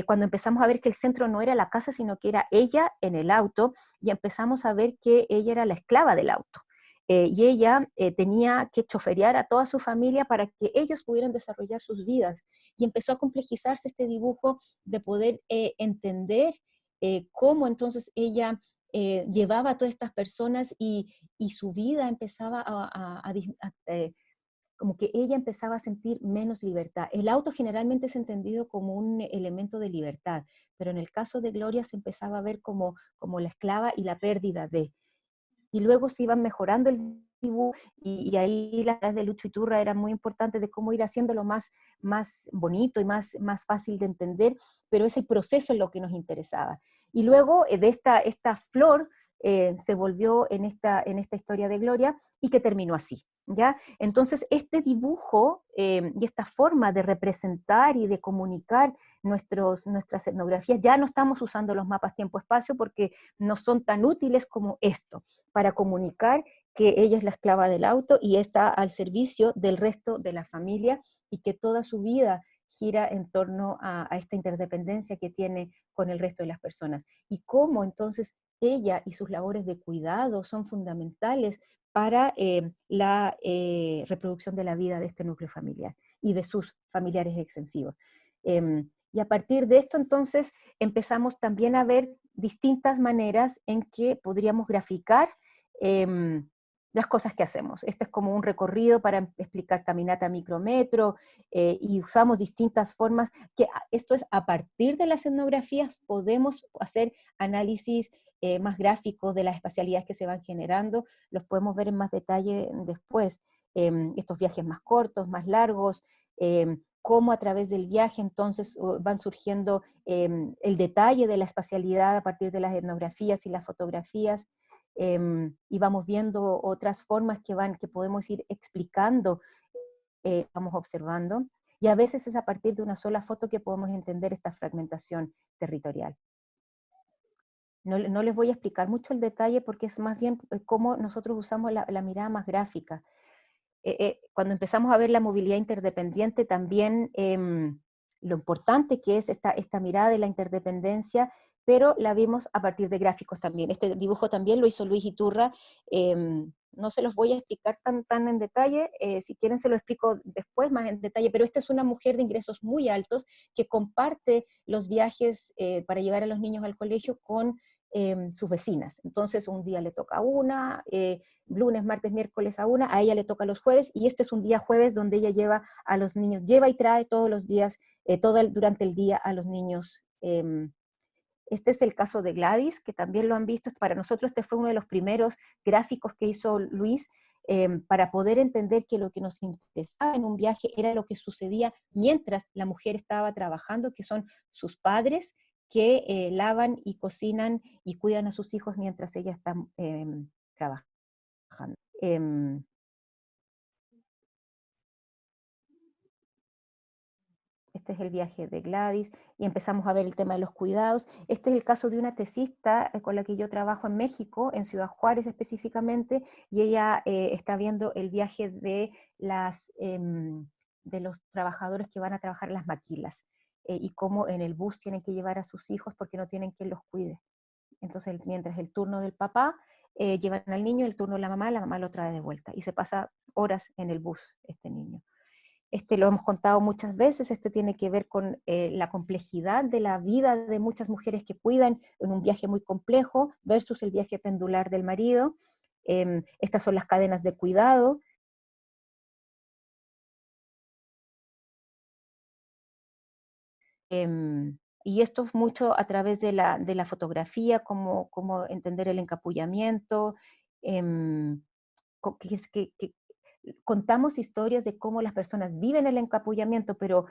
cuando empezamos a ver que el centro no era la casa, sino que era ella en el auto, y empezamos a ver que ella era la esclava del auto. Y ella tenía que choferear a toda su familia para que ellos pudieran desarrollar sus vidas. Y empezó a complejizarse este dibujo de poder entender cómo entonces ella llevaba a todas estas personas, y su vida empezaba como que ella empezaba a sentir menos libertad. El auto generalmente es entendido como un elemento de libertad, pero en el caso de Gloria se empezaba a ver como la esclava y la pérdida de. Y luego se iban mejorando el dibujo, y ahí las ideas de Lucho Iturra eran muy importantes de cómo ir haciéndolo más bonito y más fácil de entender, pero ese proceso es lo que nos interesaba. Y luego de esta flor se volvió en esta historia de Gloria, y que terminó así. ¿Ya? Entonces, este dibujo y esta forma de representar y de comunicar nuestras etnografías, ya no estamos usando los mapas tiempo-espacio porque no son tan útiles como esto, para comunicar que ella es la esclava del auto y está al servicio del resto de la familia, y que toda su vida gira en torno a esta interdependencia que tiene con el resto de las personas. Y cómo entonces ella y sus labores de cuidado son fundamentales para la reproducción de la vida de este núcleo familiar y de sus familiares extensivos. Y a partir de esto, entonces, empezamos también a ver distintas maneras en que podríamos graficar las cosas que hacemos. Este es como un recorrido para explicar caminata a micrometro, y usamos distintas formas, que esto es a partir de las etnografías podemos hacer análisis más gráficos de las espacialidades que se van generando, los podemos ver en más detalle después. Estos viajes más cortos, más largos, cómo a través del viaje entonces van surgiendo el detalle de la espacialidad a partir de las etnografías y las fotografías, y vamos viendo otras formas que podemos ir explicando, vamos observando, y a veces es a partir de una sola foto que podemos entender esta fragmentación territorial. No les voy a explicar mucho el detalle porque es más bien cómo nosotros usamos la mirada más gráfica. Cuando empezamos a ver la movilidad interdependiente, también lo importante que es esta mirada de la interdependencia, pero la vimos a partir de gráficos también. Este dibujo también lo hizo Luis Iturra. No se los voy a explicar tan en detalle, si quieren se lo explico después más en detalle, pero esta es una mujer de ingresos muy altos que comparte los viajes para llevar a los niños al colegio con sus vecinas. Entonces un día le toca a una, lunes, martes, miércoles a una, a ella le toca los jueves, y este es un día jueves donde ella lleva a los niños, lleva y trae todos los días, durante el día a los niños. Este es el caso de Gladys, que también lo han visto. Para nosotros este fue uno de los primeros gráficos que hizo Luis, para poder entender que lo que nos interesaba en un viaje era lo que sucedía mientras la mujer estaba trabajando, que son sus padres, que lavan y cocinan y cuidan a sus hijos mientras ella está trabajando. Em, Este es el viaje de Gladys, y empezamos a ver el tema de los cuidados. Este es el caso de una tesista con la que yo trabajo en México, en Ciudad Juárez específicamente, y ella está viendo el viaje de los trabajadores que van a trabajar en las maquilas, y cómo en el bus tienen que llevar a sus hijos porque no tienen quien los cuide. Entonces, mientras el turno del papá, llevan al niño, el turno de la mamá lo trae de vuelta, y se pasa horas en el bus este niño. Este lo hemos contado muchas veces, este tiene que ver con la complejidad de la vida de muchas mujeres que cuidan en un viaje muy complejo versus el viaje pendular del marido. Estas son las cadenas de cuidado. Y esto es mucho a través de la fotografía, cómo entender el encapullamiento, em, que contamos historias de cómo las personas viven el encapullamiento, pero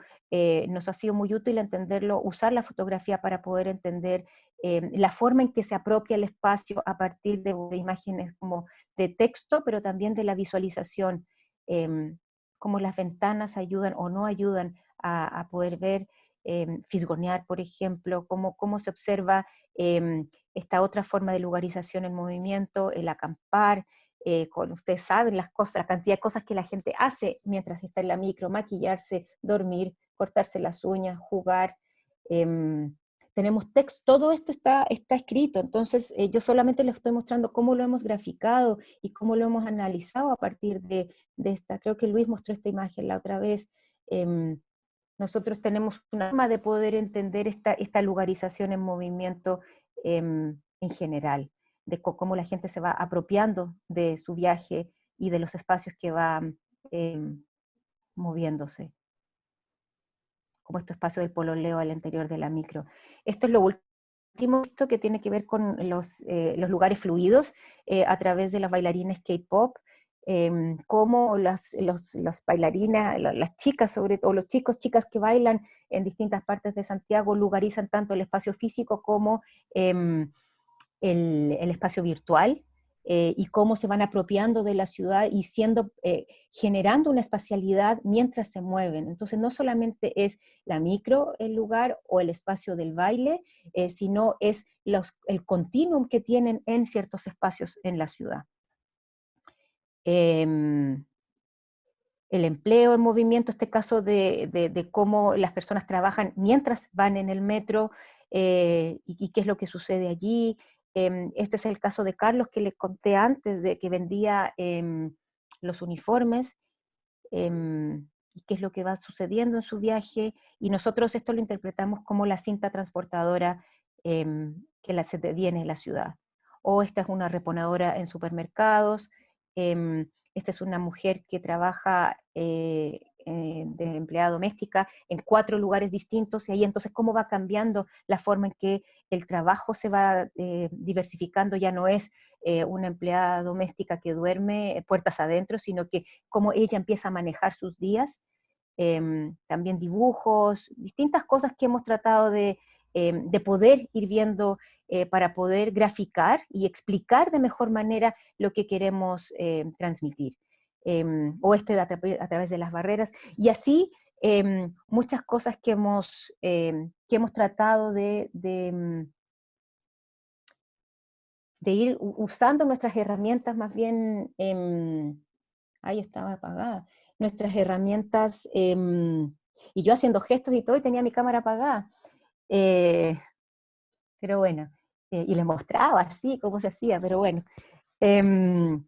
nos ha sido muy útil entenderlo, usar la fotografía para poder entender la forma en que se apropia el espacio a partir de imágenes como de texto, pero también de la visualización, cómo las ventanas ayudan o no ayudan a poder ver, fisgonear, por ejemplo, cómo se observa esta otra forma de lugarización en movimiento, el acampar, ustedes saben las cosas, la cantidad de cosas que la gente hace mientras está en la micro: maquillarse, dormir, cortarse las uñas, jugar. em, Tenemos texto, todo esto está escrito, entonces yo solamente les estoy mostrando cómo lo hemos graficado y cómo lo hemos analizado a partir de esta. Creo que Luis mostró esta imagen la otra vez. em, Nosotros tenemos una forma de poder entender esta lugarización en movimiento, en general, de cómo la gente se va apropiando de su viaje y de los espacios que va em, moviéndose, como este espacio del pololeo al interior de la micro. Esto es lo último, esto que tiene que ver con los lugares fluidos a través de las bailarines K-pop, cómo las bailarinas, las chicas sobre todo, los chicos, chicas que bailan en distintas partes de Santiago lugarizan tanto el espacio físico como em, el espacio virtual, y cómo se van apropiando de la ciudad y generando una espacialidad mientras se mueven. Entonces no solamente es la micro el lugar o el espacio del baile, sino es el continuum que tienen en ciertos espacios en la ciudad. Em, el empleo en movimiento, este caso de cómo las personas trabajan mientras van en el metro, y qué es lo que sucede allí. Este es el caso de Carlos, que le conté antes, de que vendía los uniformes, y qué es lo que va sucediendo en su viaje, y nosotros esto lo interpretamos como la cinta transportadora se viene en la ciudad. O esta es una reponedora en supermercados. Esta es una mujer que trabaja de empleada doméstica en 4 lugares distintos, y ahí entonces cómo va cambiando la forma en que el trabajo se va diversificando. Ya no es una empleada doméstica que duerme puertas adentro, sino que cómo ella empieza a manejar sus días. También dibujos, distintas cosas que hemos tratado de poder ir viendo para poder graficar y explicar de mejor manera lo que queremos transmitir. O a través de las barreras. Y así muchas cosas que hemos tratado de ir usando nuestras herramientas más bien. Ahí estaba apagada. Nuestras herramientas, y yo haciendo gestos y todo, y tenía mi cámara apagada. Eh, pero bueno, y les mostraba así cómo se hacía, pero bueno. Em,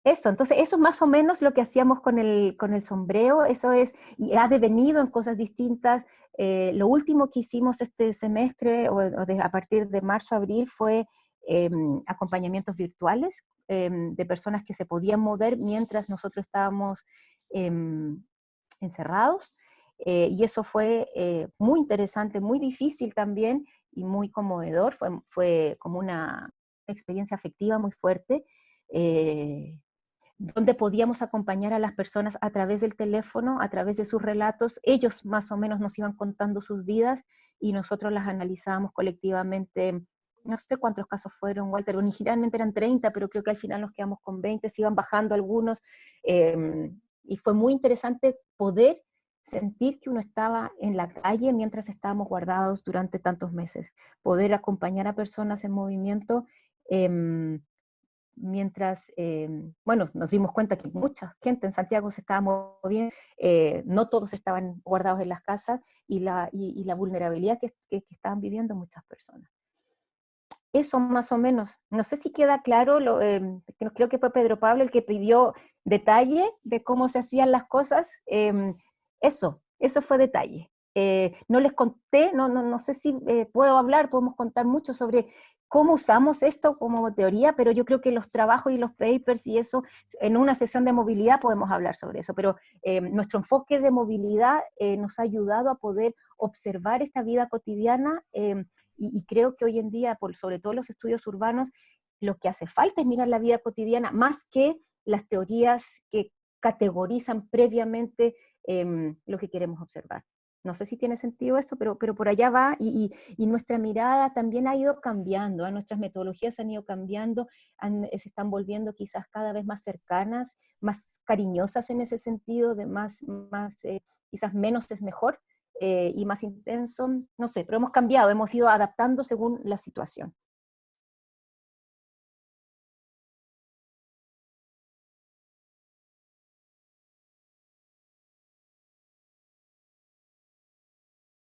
entonces eso es más o menos lo que hacíamos con el sombrero. Eso es, y ha devenido en cosas distintas. Lo último que hicimos este semestre, a partir de marzo, abril, fue acompañamientos virtuales de personas que se podían mover mientras nosotros estábamos encerrados, y eso fue muy interesante, muy difícil también, y muy conmovedor. Fue como una experiencia afectiva muy fuerte. donde podíamos acompañar a las personas a través del teléfono, a través de sus relatos. Ellos más o menos nos iban contando sus vidas y nosotros las analizábamos colectivamente. No sé cuántos casos fueron, Walter, originalmente eran 30, pero creo que al final nos quedamos con 20, se iban bajando algunos, y fue muy interesante poder sentir que uno estaba en la calle mientras estábamos guardados durante tantos meses, poder acompañar a personas en movimiento, eh, mientras, bueno, nos dimos cuenta que mucha gente en Santiago se estaba moviendo, no todos estaban guardados en las casas, y la vulnerabilidad que estaban viviendo muchas personas. Eso más o menos. No sé si queda claro, creo que fue Pedro Pablo el que pidió detalle de cómo se hacían las cosas. Eso fue detalle. No les conté, no sé si puedo hablar, podemos contar mucho sobre cómo usamos esto como teoría, pero yo creo que los trabajos y los papers y eso, en una sesión de movilidad podemos hablar sobre eso, pero nuestro enfoque de movilidad nos ha ayudado a poder observar esta vida cotidiana, y creo que hoy en día, sobre todo los estudios urbanos, lo que hace falta es mirar la vida cotidiana más que las teorías que categorizan previamente lo que queremos observar. No sé si tiene sentido esto, pero por allá va, y nuestra mirada también ha ido cambiando, nuestras metodologías han ido cambiando, se están volviendo quizás cada vez más cercanas, más cariñosas en ese sentido, de quizás menos es mejor, y más intenso, no sé, pero hemos cambiado, hemos ido adaptando según la situación.